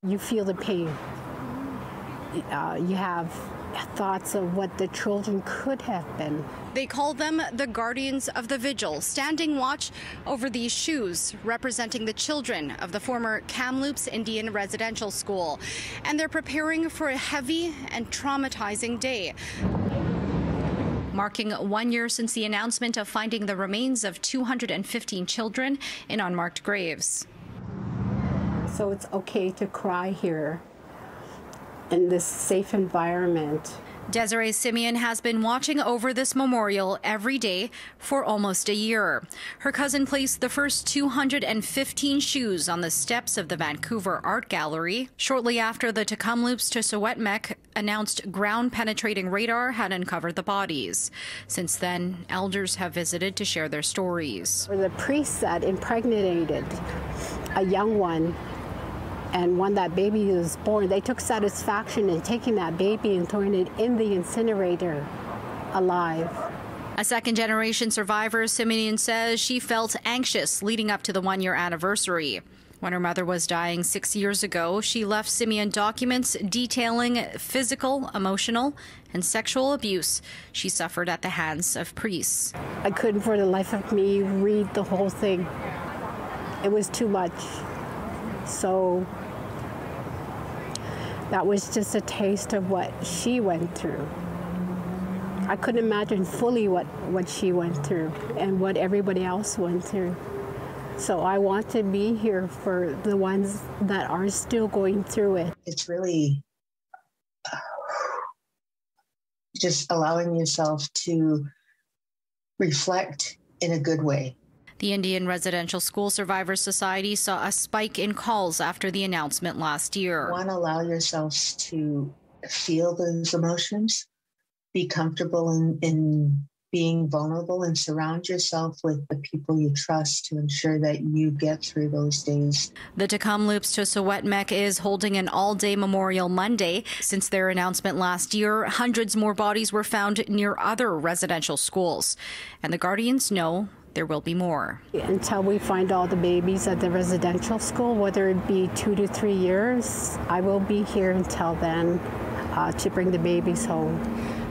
You feel the pain. You have thoughts of what the children could have been. They call them the guardians of the Vigil, standing watch over these shoes representing the children of the former Kamloops Indian Residential School. And they're preparing for a heavy and traumatizing day, marking 1 year since the announcement of finding the remains of 215 children in unmarked graves. So it's okay to cry here in this safe environment. Desiree Simeon has been watching over this memorial every day for almost a year. Her cousin placed the first 215 shoes on the steps of the Vancouver Art Gallery shortly after the Kamloops to Secwepemc announced ground-penetrating radar had uncovered the bodies. Since then, elders have visited to share their stories. The priest that impregnated a young one, and when that baby was born, they took satisfaction in taking that baby and throwing it in the incinerator alive. A second-generation survivor, Simeon says she felt anxious leading up to the 1 year anniversary. When her mother was dying 6 years ago, she left Simeon documents detailing physical, emotional, and sexual abuse she suffered at the hands of priests. I couldn't for the life of me read the whole thing. It was too much. So that was just a taste of what she went through. I couldn't imagine fully what she went through and what everybody else went through. So I want to be here for the ones that are still going through it. It's really just allowing yourself to reflect in a good way. The Indian Residential School Survivors Society saw a spike in calls after the announcement last year. You want to allow yourselves to feel those emotions, be comfortable in being vulnerable, and surround yourself with the people you trust to ensure that you get through those days. The Kamloops to Secwepemc is holding an all-day memorial Monday. Since their announcement last year, hundreds more bodies were found near other residential schools. And the Guardians know there will be more. Until we find all the babies at the residential school, whether it be 2 to 3 years, I will be here until then to bring the babies home.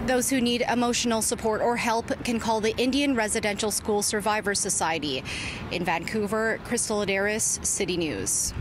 Those who need emotional support or help can call the Indian Residential School Survivors Society. In Vancouver, Laderas, City News.